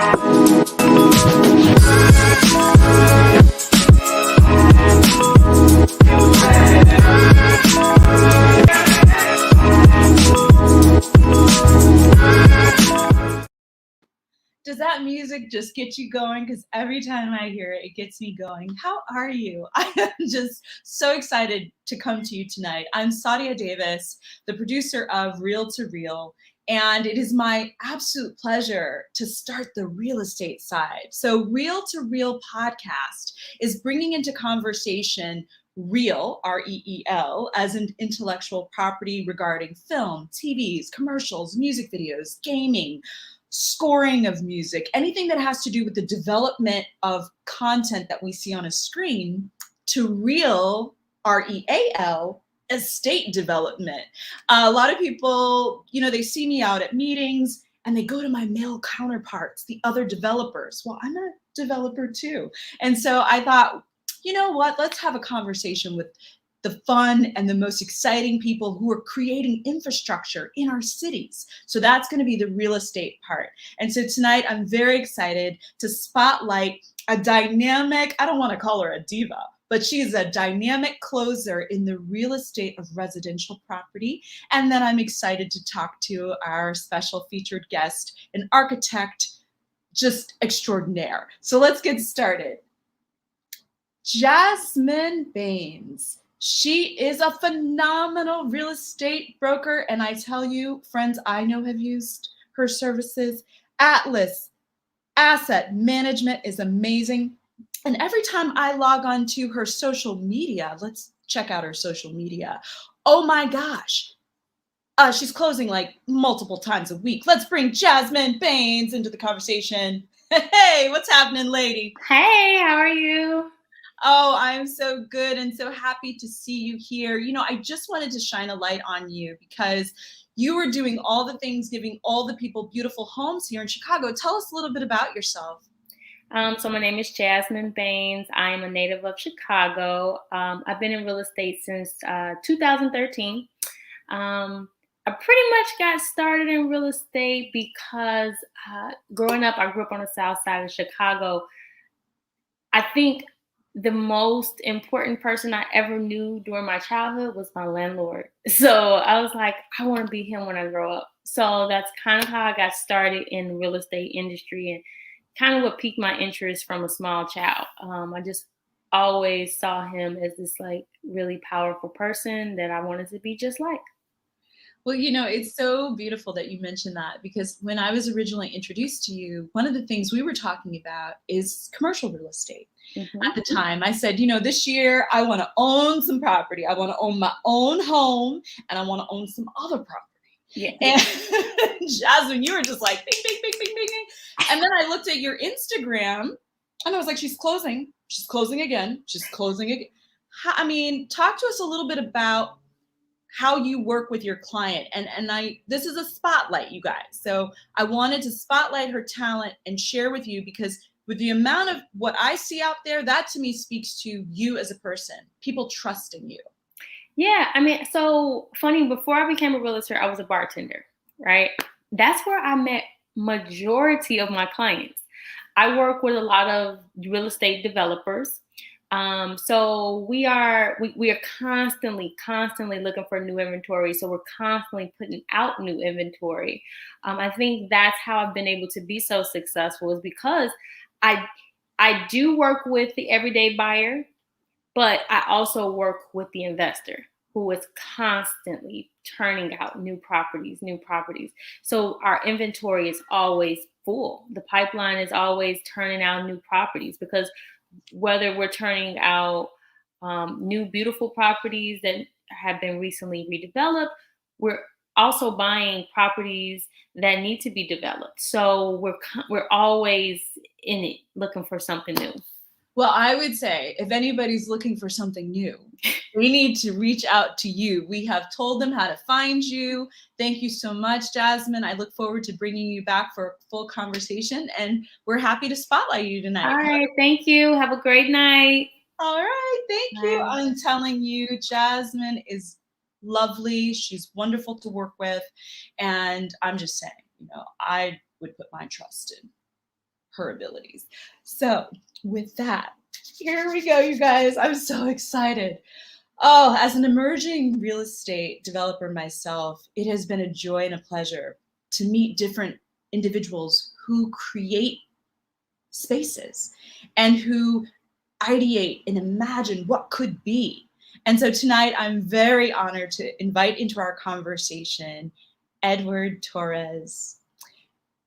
Does that music just get you going? Because every time I hear it, it gets me going. How are you? I am just so excited to come to you tonight. I'm Sadia Davis, the producer of Real to Real, and it is my absolute pleasure to start the real estate side. So Real to Real podcast is bringing into conversation real, REEL, as an intellectual property regarding film, TVs, commercials, music videos, gaming, scoring of music, anything that has to do with the development of content that we see on a screen, to real, REAL, estate development. A lot of people, they see me out at meetings and they go to my male counterparts, the other developers. Well, I'm a developer too. And so I thought, you know what, let's have a conversation with the fun and the most exciting people who are creating infrastructure in our cities. So that's going to be the real estate part. And so tonight I'm very excited to spotlight a dynamic, I don't want to call her a diva, but she's a dynamic closer in the real estate of residential property. And then I'm excited to talk to our special featured guest, an architect just extraordinaire. So let's get started. Jasmine Baynes. She is a phenomenal real estate broker. And I tell you, friends I know have used her services. Atlas Asset Management is amazing. And every time I log on to her social media, let's check out her social media. Oh my gosh. She's closing like multiple times a week. Let's bring Jasmine Baynes into the conversation. Hey, what's happening, lady? Hey, how are you? Oh, I'm so good and so happy to see you here. I just wanted to shine a light on you because you were doing all the things, giving all the people beautiful homes here in Chicago. Tell us a little bit about yourself. So my name is Jasmine Baynes. I am a native of Chicago. I've been in real estate since 2013. I pretty much got started in real estate because growing up, I grew up on the south side of Chicago. I think the most important person I ever knew during my childhood was my landlord. So I was like, I want to be him when I grow up. So that's kind of how I got started in the real estate industry and kind of what piqued my interest from a small child. I just always saw him as this like really powerful person that I wanted to be just like. Well, it's so beautiful that you mentioned that because when I was originally introduced to you, one of the things we were talking about is commercial real estate. Mm-hmm. At the time, I said, this year I want to own some property. I want to own my own home and I want to own some other property. Yeah. And Jasmine, you were just like, bing, bing, bing, bing, bing. And then I looked at your Instagram and I was like, she's closing. She's closing again. She's closing again. I mean, talk to us a little bit about how you work with your client. And this is a spotlight, you guys. So I wanted to spotlight her talent and share with you because with the amount of what I see out there, that to me speaks to you as a person, people trusting you. Yeah, I mean, so funny, before I became a realtor, I was a bartender, right? That's where I met majority of my clients. I work with a lot of real estate developers. So we are constantly looking for new inventory. So we're constantly putting out new inventory. I think that's how I've been able to be so successful is because I do work with the everyday buyer, but I also work with the investor who is constantly turning out new properties. So our inventory is always full. The pipeline is always turning out new properties because whether we're turning out new beautiful properties that have been recently redeveloped, we're also buying properties that need to be developed. So we're always in it looking for something new. Well, I would say if anybody's looking for something new, we need to reach out to you. We have told them how to find you. Thank you so much, Jasmine. I look forward to bringing you back for a full conversation, and we're happy to spotlight you tonight. All right. Thank you. Have a great night. All right. Thank you. I'm telling you, Jasmine is lovely. She's wonderful to work with. And I'm just saying, I would put my trust in her abilities. So with that, here we go, you guys. I'm so excited. Oh, as an emerging real estate developer myself, it has been a joy and a pleasure to meet different individuals who create spaces and who ideate and imagine what could be. And so tonight, I'm very honored to invite into our conversation Edward Torrez.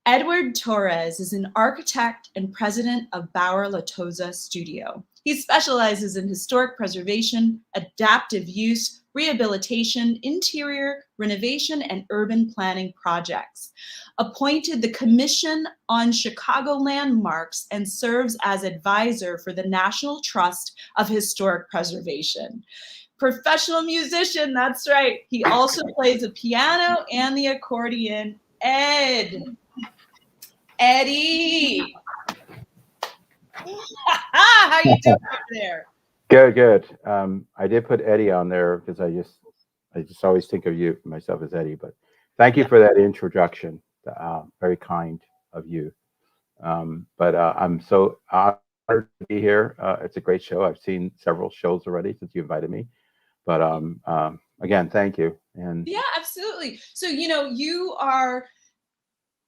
Edward Torrez is an architect and president of Bauer Latoza Studio. He specializes in historic preservation, adaptive use, rehabilitation, interior renovation, and urban planning projects. Appointed the Commission on Chicago Landmarks and serves as advisor for the National Trust of Historic Preservation. Professional musician, that's right. He also plays the piano and the accordion. Eddie. How you doing over there? Good. I did put Eddie on there because I just always think of you myself as Eddie. But thank you for that introduction. Very kind of you. But I'm so honored to be here. It's a great show. I've seen several shows already since you invited me. But again, thank you. And yeah, absolutely. So you are,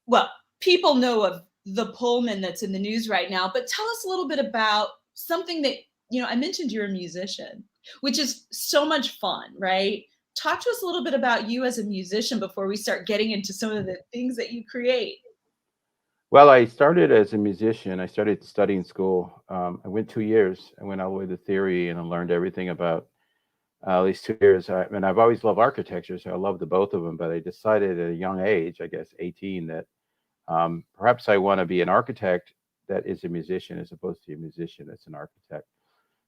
well, people know of the Pullman that's in the news right now, but tell us a little bit about something that, I mentioned you're a musician, which is so much fun, right? Talk to us a little bit about you as a musician before we start getting into some of the things that you create. well, I started as a musician. I started studying school. I went 2 years. I went all the way to theory and I learned everything about at least 2 years. And I've always loved architecture, so I loved the both of them. But I decided at a young age, I guess 18, that perhaps I want to be an architect that is a musician as opposed to a musician that's an architect.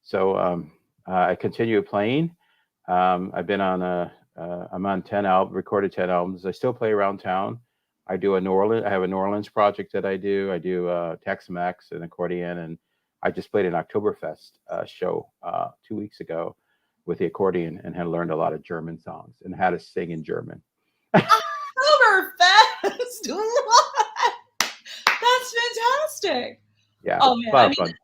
So I continue playing. I've been on I'm on 10 albums, recorded 10 albums. I still play around town. I do I have a New Orleans project that I do. I do Tex-Mex and accordion, and I just played an Oktoberfest show 2 weeks ago with the accordion and had learned a lot of German songs and how to sing in German. Oktoberfest! What? That's fantastic. Yeah, Oh a man, lot of fun.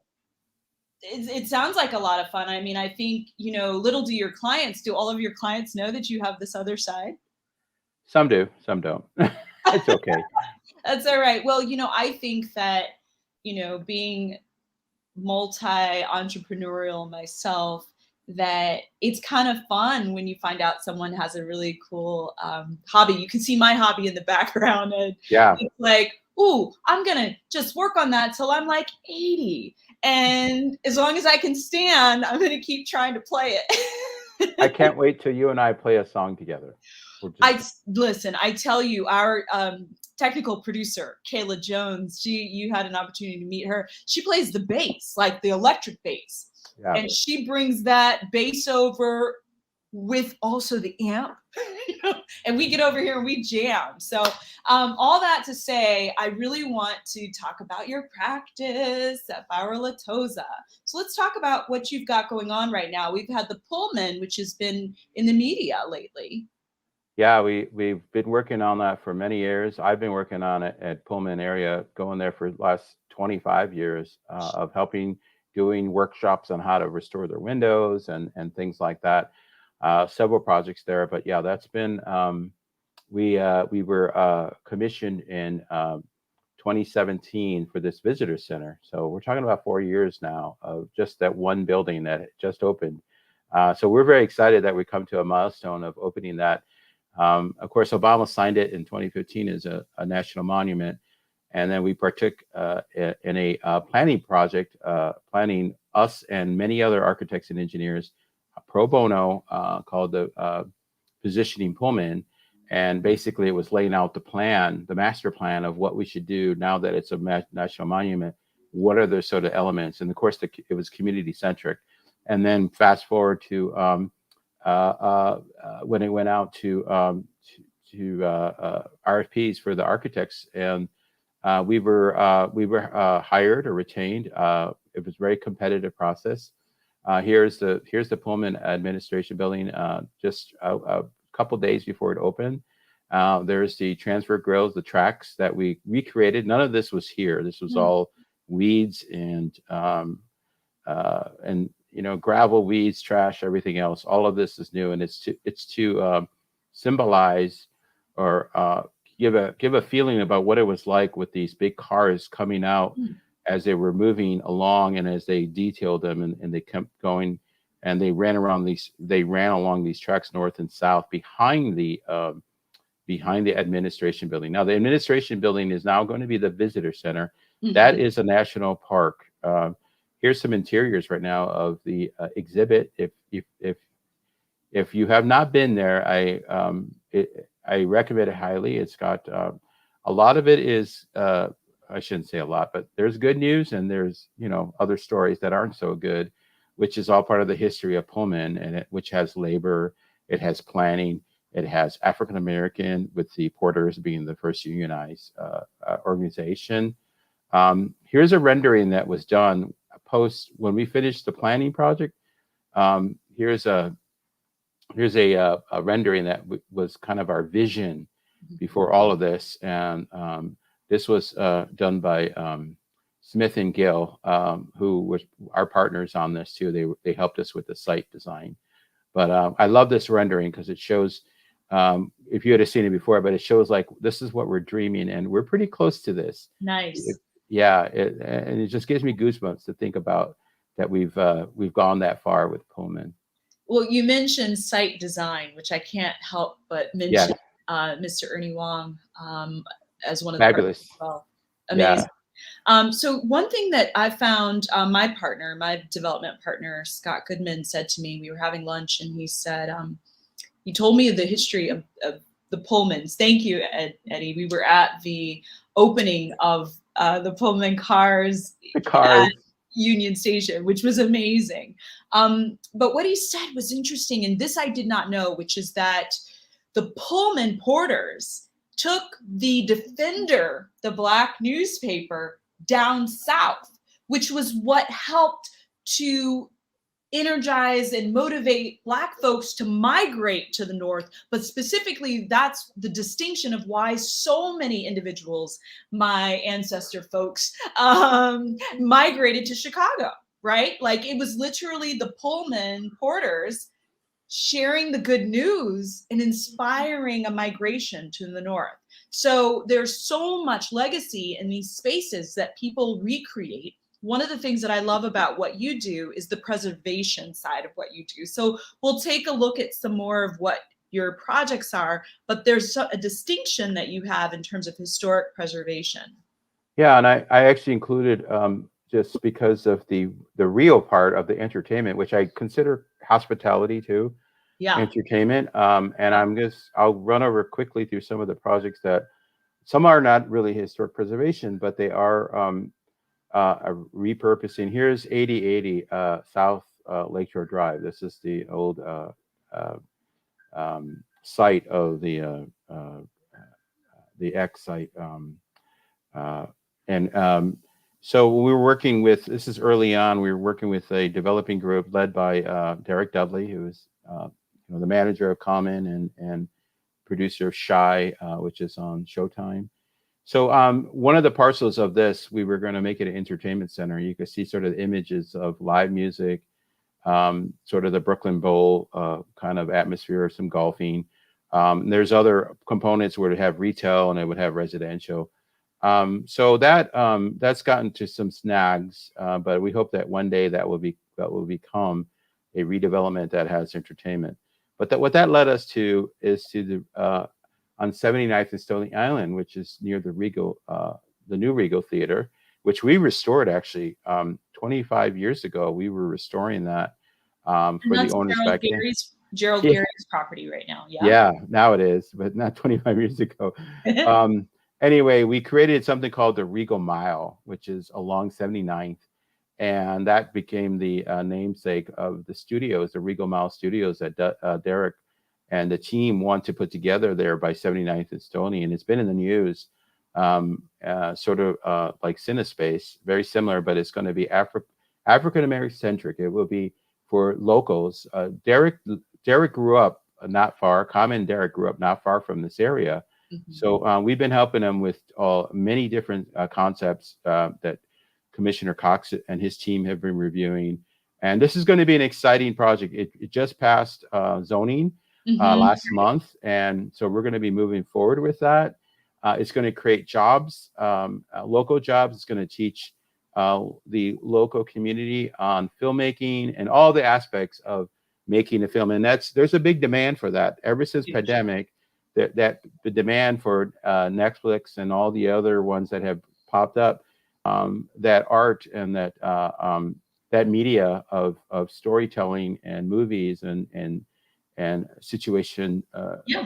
it sounds like a lot of fun. I mean, I think, little do all of your clients know that you have this other side? Some do, some don't. It's okay. That's all right. Well, I think that, being multi-entrepreneurial myself, that it's kind of fun when you find out someone has a really cool hobby. You can see my hobby in the background, and Yeah, it's like, ooh, I'm gonna just work on that till I'm like 80. And as long as I can stand, I'm gonna keep trying to play it. I can't wait till you and I play a song together. Listen, I tell you, our technical producer, Kayla Jones, you had an opportunity to meet her. She plays the bass, like the electric bass. Yeah. And she brings that bass over with also the amp, and we get over here and we jam. So all that to say, I really want to talk about your practice at Bauer Latoza. So let's talk about what you've got going on right now. We've had the Pullman, which has been in the media lately. Yeah, we've been working on that for many years. I've been working on it at Pullman area, going there for the last 25 years of helping, doing workshops on how to restore their windows and things like that. Several projects there, but yeah, that's been we were commissioned in 2017 for this visitor center. So we're talking about 4 years now of just that one building that just opened. So we're very excited that we come to a milestone of opening that. Of course, Obama signed it in 2015 as a national monument. And then we partook in a planning project, planning us and many other architects and engineers pro bono called the Positioning Pullman. And basically it was laying out the master plan of what we should do now that it's a national monument. What are the sort of elements? And of course, it was community centric. And then fast forward to when it went out to RFPs for the architects, and we were hired or retained. It was a very competitive process. Here's the Pullman administration building. Just a couple days before it opened, there's the transfer grills, the tracks that we recreated. None of this was here. This was all weeds and gravel, weeds, trash, everything else. All of this is new, and it's to symbolize or give a feeling about what it was like with these big cars coming out as they were moving along, and as they detailed them, and they kept going, and they ran along these tracks north and south behind the administration building. Now the administration building is now going to be the visitor center. That is a national park. Here's some interiors right now of the exhibit. If you have not been there, I recommend it highly. It's got a lot of it is I shouldn't say a lot, but there's good news, and there's other stories that aren't so good, which is all part of the history of Pullman, and which has labor, it has planning, it has African American, with the Porters being the first unionized organization. Here's a rendering that was done post when we finished the planning project. Here's a rendering that was kind of our vision before all of this, and this was done by Smith and Gill, who were our partners on this too. They helped us with the site design. But I love this rendering because it shows, if you had seen it before, but it shows like this is what we're dreaming, and we're pretty close to this. Nice. And it just gives me goosebumps to think about that we've gone that far with Pullman. Well, you mentioned site design, which I can't help but mention. Mr. Ernie Wong as one of the fabulous. Partners as well. Amazing. Yeah. So one thing that I found, my development partner, Scott Goodman, said to me, we were having lunch, and he said, he told me the history of the Pullmans. Thank you, Eddie. We were at the opening of the Pullman cars. At Union Station, which was amazing. But what he said was interesting, and this I did not know, which is that the Pullman Porters took the Defender, the black newspaper, down south, which was what helped to energize and motivate Black folks to migrate to the North. But specifically, that's the distinction of why so many individuals, my ancestor folks, migrated to Chicago, right? Like it was literally the Pullman Porters sharing the good news and inspiring a migration to the North. So there's so much legacy in these spaces that people recreate. One of the things that I love about what you do is the preservation side of what you do. So we'll take a look at some more of what your projects are, but there's a distinction that you have in terms of historic preservation. Yeah, and I actually included, just because of the real part of the entertainment, which I consider hospitality too. Yeah. Entertainment. And I'll run over quickly through some of the projects that some are not really historic preservation, but they are repurposing. Here's 8080 South Lakeshore Drive. This is the old site of the X site. So we were working with, this is early on, we were working with a developing group led by Derek Dudley, who is the manager of Common and producer of Shy, which is on Showtime. So one of the parcels of this, we were going to make it an entertainment center. You can see sort of images of live music, sort of the Brooklyn Bowl kind of atmosphere, some golfing. There's other components where it would have retail and it would have residential. So that's gotten to some snags, but we hope that one day that will become a redevelopment that has entertainment. But what that led us to is to the on 79th and Stony Island, which is near the Regal, the new Regal Theater, which we restored actually 25 years ago. We were restoring that for the owners back then. Gerald Gary's property right now. Yeah. Yeah, now it is, but not 25 years ago. Anyway, we created something called the Regal Mile, which is along 79th. And that became the namesake of the studios, the Regal Mile Studios that Derek and the team want to put together there by 79th and Stony. And it's been in the news, sort of like CineSpace, very similar, but it's going to be African-American centric. It will be for locals. Derek grew up not far, Common and Derek grew up not far from this area. Mm-hmm. So we've been helping them with many different concepts that Commissioner Cox and his team have been reviewing. And this is going to be an exciting project. It just passed zoning last month. And so we're going to be moving forward with that. It's going to create jobs, local jobs. It's going to teach the local community on filmmaking and all the aspects of making a film. And there's a big demand for that. Ever since pandemic, that the demand for Netflix and all the other ones that have popped up, that art and that media of storytelling and movies and situation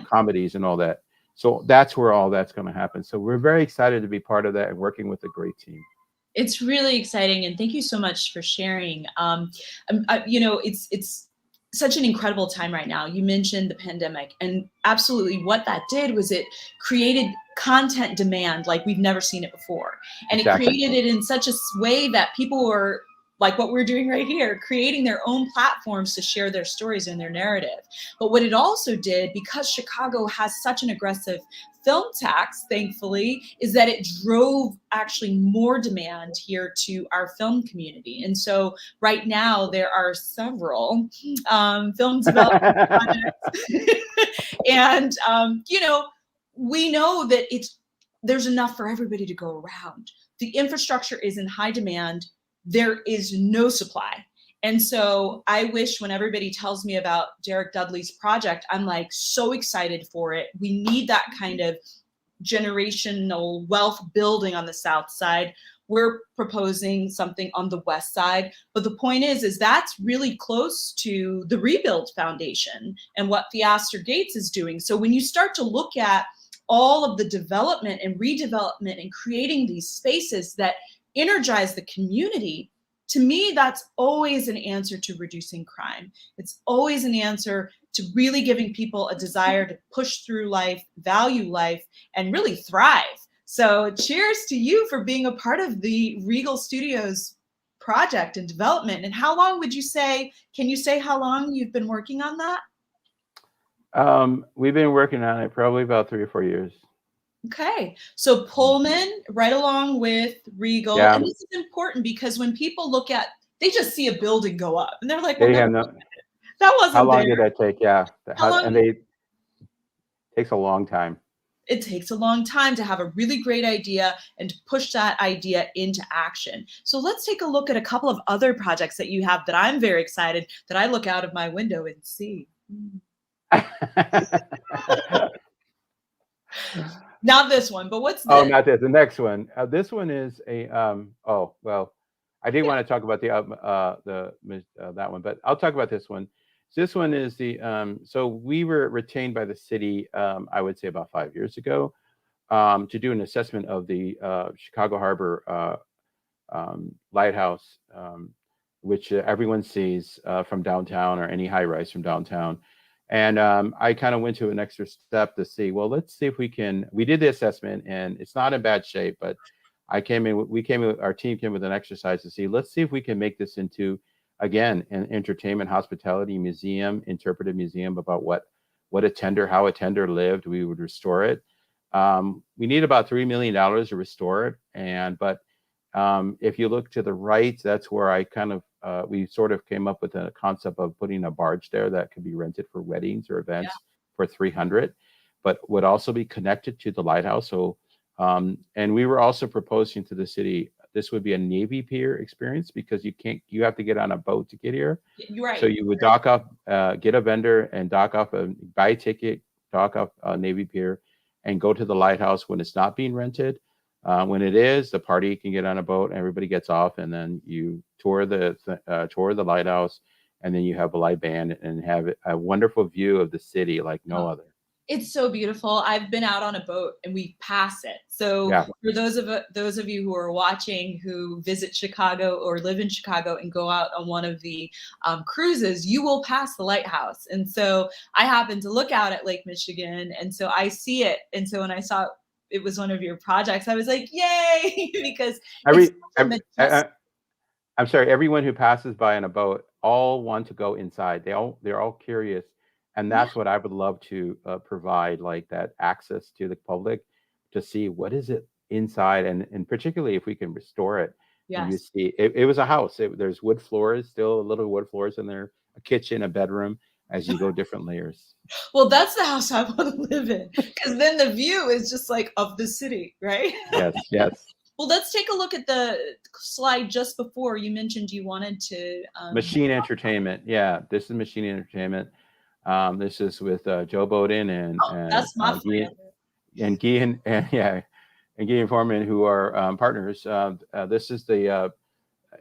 comedies and all that. So that's where all that's going to happen. So we're very excited to be part of that and working with a great team. It's really exciting, and thank you so much for sharing. It's such an incredible time right now. You mentioned the pandemic, and absolutely what that did was it created content demand like we've never seen it before. And Exactly. It created it in such a way that people were, like what we're doing right here, creating their own platforms to share their stories and their narrative. But what it also did, because Chicago has such an aggressive film tax, thankfully, is that it drove actually more demand here to our film community. And so right now there are several film development projects. And, we know that there's enough for everybody to go around. The infrastructure is in high demand. There is no supply. And so I wish when everybody tells me about Derek Dudley's project, I'm like so excited for it. We need that kind of generational wealth building on the South side. We're proposing something on the West side. But the point is that's really close to the Rebuild Foundation and what Theaster Gates is doing. So when you start to look at all of the development and redevelopment and creating these spaces that energize the community, to me, that's always an answer to reducing crime. It's always an answer to really giving people a desire to push through life, value life, and really thrive. So cheers to you for being a part of the Regal Studios project and development. And how long would you say, can you say how long you've been working on that? We've been working on it probably about 3 or 4 years. Okay, so Pullman right along with Regal, and this is important because when people look at, they just see a building go up, and they're like, well, that wasn't how long there. did that take? Yeah, takes a long time. It takes a long time to have a really great idea and to push that idea into action. So let's take a look at a couple of other projects that you have that I'm very excited that I look out of my window and see. Not this one, but what's this? Oh, not this. The next one. This one is a. I did want to talk about that one, but I'll talk about this one. So this one is the. So we were retained by the city. I would say about 5 years ago, to do an assessment of the Chicago Harbor lighthouse, which everyone sees from downtown or any high rise from downtown. And I kind of went to an extra step to see, well, let's see if we did the assessment and it's not in bad shape, but our team came with an exercise to see, let's see if we can make this into, again, an entertainment, hospitality museum, interpretive museum about how a tender lived. We would restore it. We need about $3 million to restore it. But if you look to the right, that's where I kind of, we sort of came up with a concept of putting a barge there that could be rented for weddings or events for $300, but would also be connected to the lighthouse. So, and we were also proposing to the city, this would be a Navy pier experience because you have to get on a boat to get here. You're right. So you would dock off, get a vendor and buy a ticket, dock off a Navy pier and go to the lighthouse when it's not being rented. When it is, the party can get on a boat, everybody gets off, and then you tour the lighthouse, and then you have a live band and have a wonderful view of the city like no other. It's so beautiful. I've been out on a boat and we pass it. So for those of you who are watching who visit Chicago or live in Chicago and go out on one of the cruises, you will pass the lighthouse. And so I happened to look out at Lake Michigan, and so I see it. And so when I saw it was one of your projects, I was like, yay, because I'm sorry, everyone who passes by on a boat all want to go inside. They're all curious. And that's what I would love to provide, like that access to the public to see what is it inside. And particularly if we can restore it, And you Yes. see, it was a house. There's wood floors, still a little wood floors in there, a kitchen, a bedroom, as you go different layers. Well, that's the house I want to live in, because then the view is just like of the city, right? Yes, yes. Well, let's take a look at the slide just before. You mentioned you wanted to. Machine entertainment. Yeah, this is machine entertainment. This is with Joe Bowden Oh, that's my Guy friend. and yeah, and Guy and Foreman, who are partners. This is the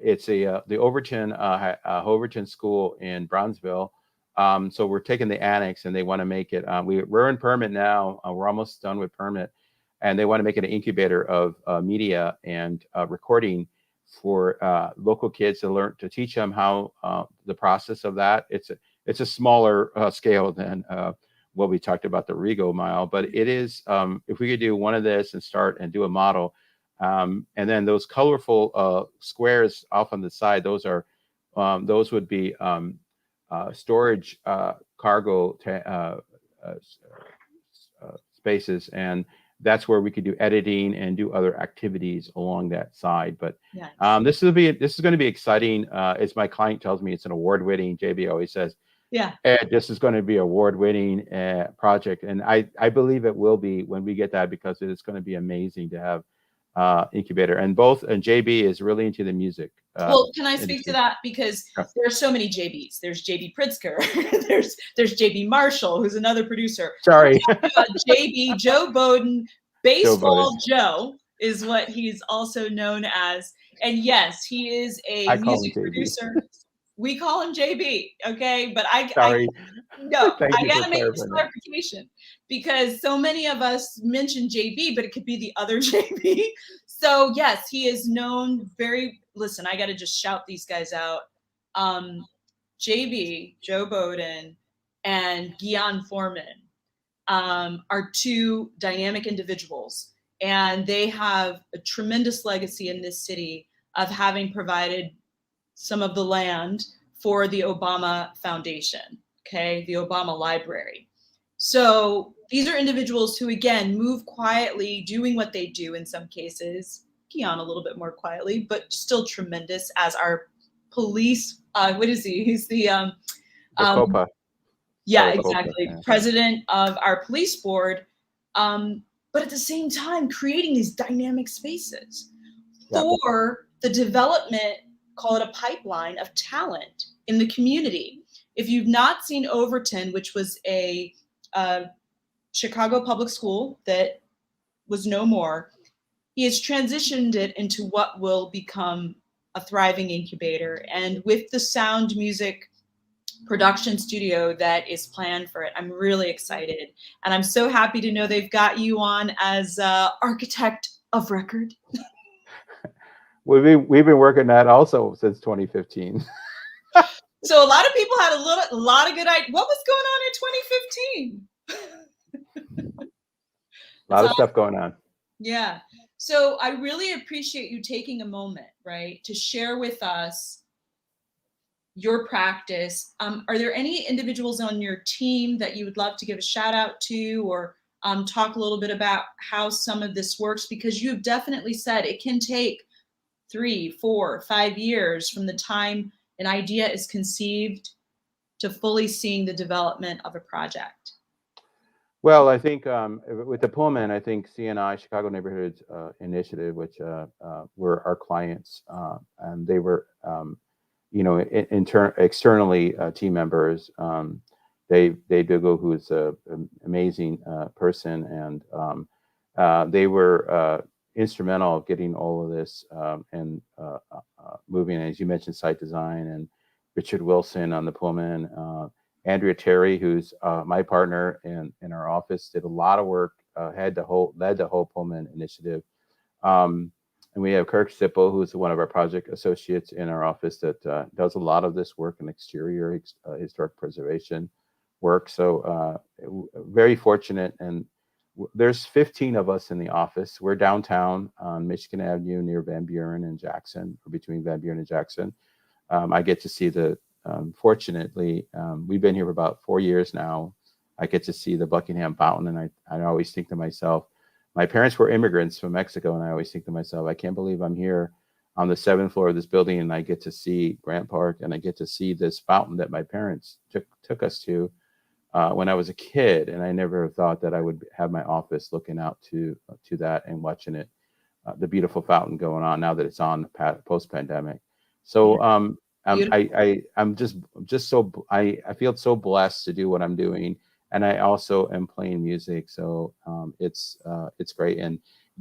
it's the Overton School in Brownsville. So we're taking the annex, and they want to make it. We're in permit now. We're almost done with permit, and they want to make it an incubator of media and recording for local kids to learn, to teach them how the process of that. It's a smaller scale than what we talked about, the Rego Mile, but it is, if we could do one of this and start and do a model, and then those colorful squares off on the side, those would be storage cargo spaces, and that's where we could do editing and do other activities along that side. But Yes. this is going to be exciting. As my client tells me, it's an award-winning. JB always says, Yeah. Ed, this is going to be award-winning project, and I believe it will be when we get that, because it is going to be amazing to have incubator. And JB is really into the music. Well, can I speak industry. to that? Because Sure. there are so many JBs. There's JB Pritzker. there's JB Marshall, who's another producer. Sorry. JB, Joe Bowden, Baseball Bowden. Joe is what he's also known as. And yes, he is a I call him music JB. producer. We call him JB, okay? But Sorry. Thank I you gotta for make this clarifying that. clarification, because so many of us mention JB, but it could be the other JB. So yes, he is known very. Listen, I gotta just shout these guys out. JB, Joe Bowden, and Guion Foreman are two dynamic individuals, and they have a tremendous legacy in this city of having provided some of the land for the Obama Foundation, okay, the Obama Library. So these are individuals who, again, move quietly, doing what they do in some cases, Guion a little bit more quietly, but still tremendous as our police, what is he? He's the COPA. yeah, Or exactly. COPA, yeah. President of our police board, but at the same time, creating these dynamic spaces for the development, call it a pipeline of talent in the community. If you've not seen Overton, which was a Chicago public school that was no more, he has transitioned it into what will become a thriving incubator. And with the sound music production studio that is planned for it, I'm really excited. And I'm so happy to know they've got you on as architect of record. We've been working that also since 2015. So a lot of people had a lot of good ideas. What was going on in 2015? A lot of stuff going on. Yeah. So I really appreciate you taking a moment, right, to share with us your practice. Are there any individuals on your team that you would love to give a shout out to, or talk a little bit about how some of this works? Because you've definitely said it can take 3, 4, 5 years from the time an idea is conceived to fully seeing the development of a project. Well, I think with the Pullman, I think CNI, Chicago Neighborhoods Initiative, which were our clients, and they were, externally team members. Dave Dugo, who is an amazing person, and they were instrumental of getting all of this and moving. As you mentioned, site design, and Richard Wilson on the Pullman. Andrea Terry, who's my partner in our office, did a lot of work, led the whole Pullman initiative. And we have Kirk Sippel, who's one of our project associates in our office that does a lot of this work in exterior historic preservation work. So very fortunate. And there's 15 of us in the office. We're downtown on Michigan Avenue near Van Buren and Jackson, or between Van Buren and Jackson. I get to see fortunately, we've been here for about 4 years now. I get to see the Buckingham Fountain, and I always think to myself, my parents were immigrants from Mexico, and I always think to myself, I can't believe I'm here on the 7th floor of this building, and I get to see Grant Park, and I get to see this fountain that my parents took us to when I was a kid, and I never thought that I would have my office looking out to that and watching it, the beautiful fountain going on now that it's on post pandemic. So I'm just so I feel so blessed to do what I'm doing, and I also am playing music. So it's great, and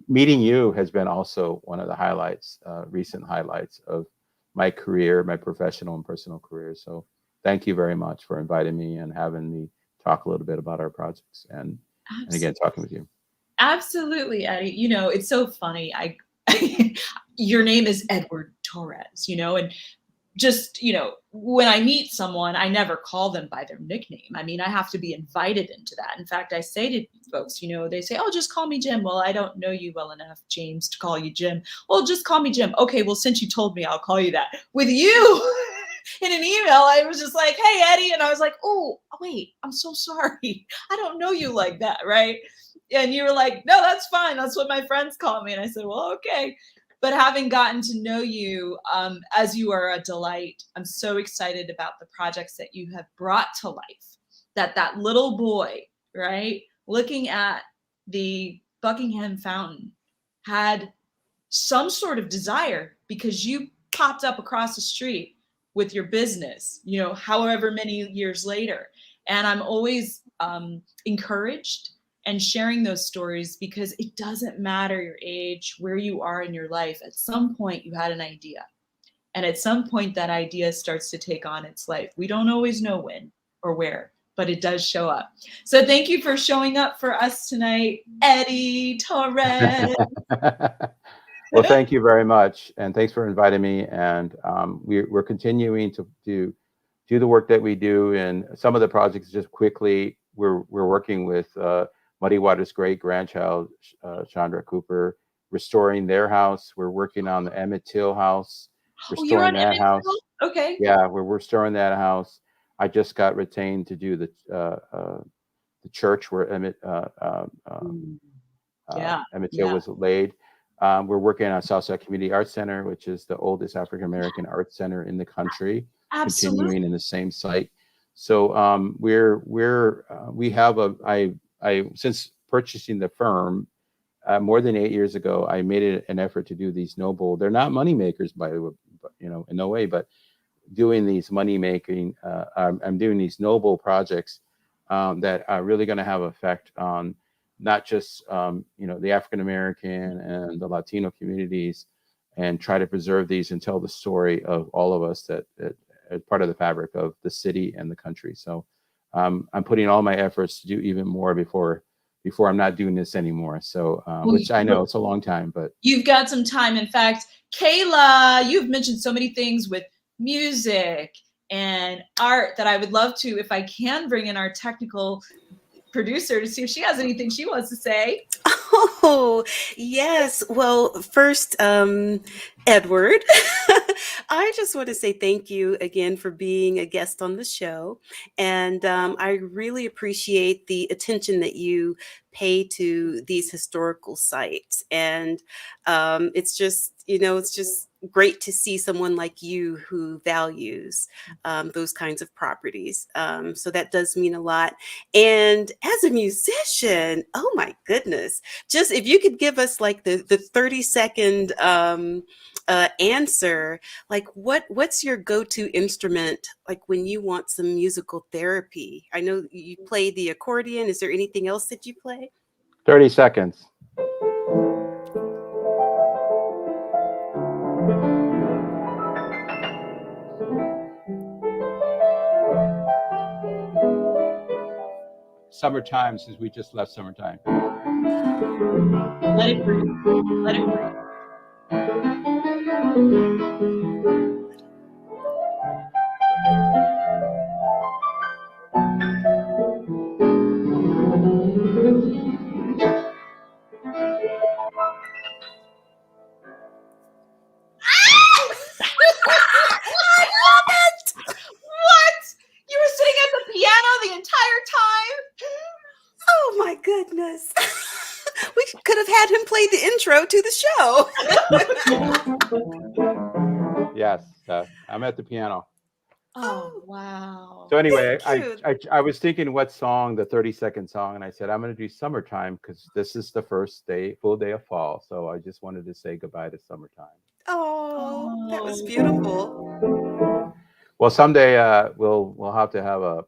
meeting you has been also one of the highlights, recent highlights of my career, my professional and personal career. So thank you very much for inviting me and having me talk a little bit about our projects and again, talking with you. Absolutely, Eddie. You know, it's so funny. Your name is Edward Torrez, you know, and just, you know, when I meet someone, I never call them by their nickname. I mean, I have to be invited into that. In fact, I say to folks, you know, they say, oh, just call me Jim. Well, I don't know you well enough, James, to call you Jim. Well, just call me Jim. Okay, well, since you told me, I'll call you that. With you in an email, I was just like, hey, Eddie. And I was like, oh, wait, I'm so sorry. I don't know you like that, right? And you were like, no, that's fine. That's what my friends call me. And I said, well, okay. But having gotten to know you, as you are a delight, I'm so excited about the projects that you have brought to life. That little boy, right, looking at the Buckingham Fountain had some sort of desire because you popped up across the street with your business, you know, however many years later. And I'm always encouraged and sharing those stories because it doesn't matter your age, where you are in your life. At some point, you had an idea. And at some point, that idea starts to take on its life. We don't always know when or where, but it does show up. So thank you for showing up for us tonight, Eddie Torrez. Well, thank you very much. And thanks for inviting me. And we're continuing to do the work that we do. And some of the projects, just quickly, we're working with Muddy Waters' great grandchild, Chandra Cooper, restoring their house. We're working on the Emmett Till house, restoring that house. Okay. Yeah, we're restoring that house. I just got retained to do the church where Emmett Till was laid. We're working on Southside Community Arts Center, which is the oldest African American arts center in the country, continuing in the same site. So we have I since purchasing the firm more than 8 years ago, I made it an effort to do these noble. They're not money makers, in no way, but doing these money making. I'm doing these noble projects that are really going to have effect on not just the African American and the Latino communities, and try to preserve these and tell the story of all of us that as part of the fabric of the city and the country. So I'm putting all my efforts to do even more before I'm not doing this anymore. So which I know it's a long time, but you've got some time. In fact, Kayla, you've mentioned so many things with music and art that I would love to, if I can, bring in our technical producer to see if she has anything she wants to say. Oh, yes. Well, first, Edward, I just want to say thank you again for being a guest on the show. And I really appreciate the attention that you pay to these historical sites. And it's just great to see someone like you who values those kinds of properties. So that does mean a lot. And as a musician, oh my goodness, just if you could give us like the 30-second answer, like what's your go-to instrument, like when you want some musical therapy? I know you play the accordion. Is there anything else that you play? 30 seconds. Summertime, since we just left summertime. Let it breathe. Let it breathe. I love it. What? You were sitting at the piano the entire time? Oh my goodness. We could have had him play the intro to the show. Yes, I'm at the piano. Oh, wow. So anyway, Thank you. I was thinking what song, the 30-second song, and I said I'm going to do Summertime because this is the first full day of fall. So I just wanted to say goodbye to summertime. Oh, that was Oh. beautiful. Well, someday we'll have to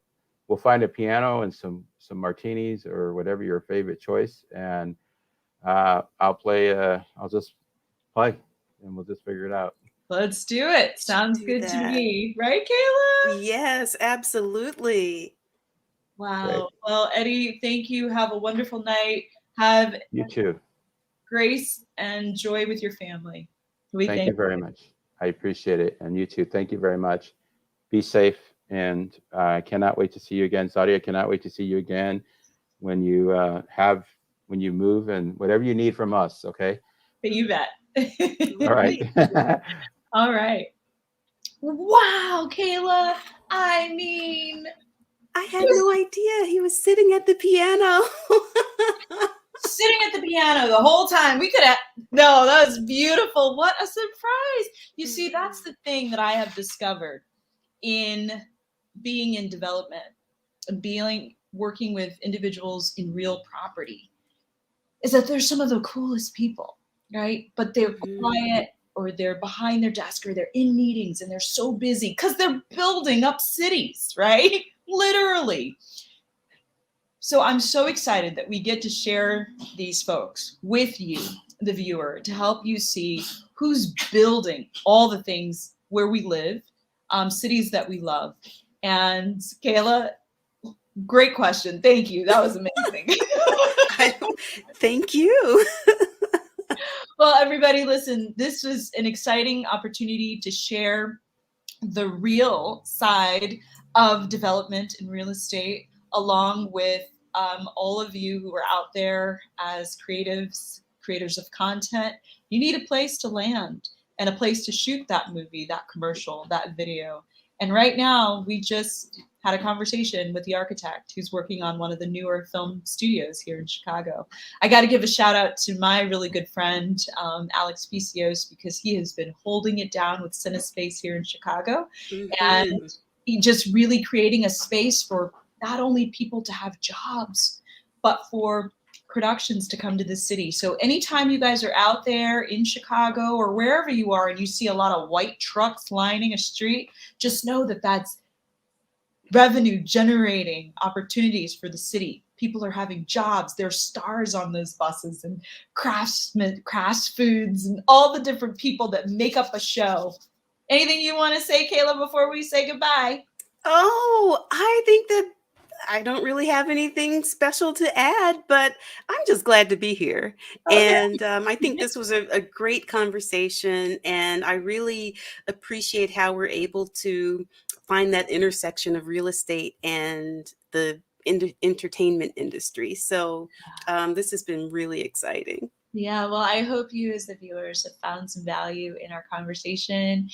we'll find a piano and some martinis or whatever your favorite choice, and I'll just play and we'll just figure it out. Let's do it. Sounds Do good to that. me. Right, Kayla? Yes, absolutely. Wow. Great. Well, Eddie, thank you. Have a wonderful night. Have You too. grace and joy with your family. Thank you very much. I appreciate it. And you too. Thank you very much. Be safe. And I cannot wait to see you again. Saudi, I cannot wait to see you again when you move and whatever you need from us. Okay. You bet. All right. All right. Wow, Kayla. I mean, I had no idea he was sitting at the piano. sitting at the piano the whole time. We could have, no, that was beautiful. What a surprise. You see, that's the thing that I have discovered in being in development, working with individuals in real property, is that they're some of the coolest people, right? But they're quiet, or they're behind their desk, or they're in meetings and they're so busy because they're building up cities, right? Literally. So I'm so excited that we get to share these folks with you, the viewer, to help you see who's building all the things where we live, cities that we love. And Kayla, great question. Thank you. That was amazing. Thank you. Well, everybody, listen, this was an exciting opportunity to share the real side of development in real estate, along with all of you who are out there as creatives, creators of content. You need a place to land and a place to shoot that movie, that commercial, that video. And right now, we just had a conversation with the architect who's working on one of the newer film studios here in Chicago. I got to give a shout out to my really good friend, Alex Picios, because he has been holding it down with CineSpace here in Chicago. And he just really creating a space for not only people to have jobs, but for productions to come to the city. So anytime you guys are out there in Chicago or wherever you are and you see a lot of white trucks lining a street, just know that that's revenue generating opportunities for the city. People are having jobs. There's stars on those buses and craft foods and all the different people that make up a show. Anything you want to say, Kayla, before we say goodbye? Oh, I think that I don't really have anything special to add, but I'm just glad to be here. Okay. And I think this was a great conversation, and I really appreciate how we're able to find that intersection of real estate and the entertainment industry. So this has been really exciting. Yeah, well, I hope you as the viewers have found some value in our conversation.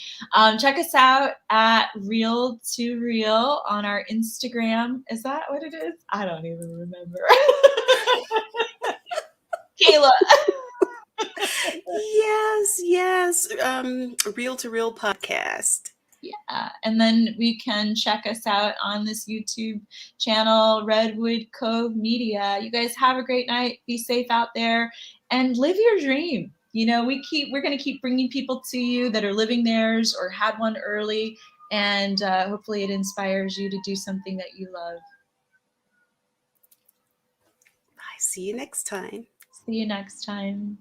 Check us out at Real to Real on our Instagram. Is that what it is? I don't even remember. Kayla. Yes. Real to Real podcast. Yeah, and then we can check us out on this YouTube channel, Redwood Cove Media. You guys have a great night. Be safe out there and live your dream. You know, we're going to keep bringing people to you that are living theirs or had one early, and hopefully it inspires you to do something that you love. Bye. See you next time. See you next time.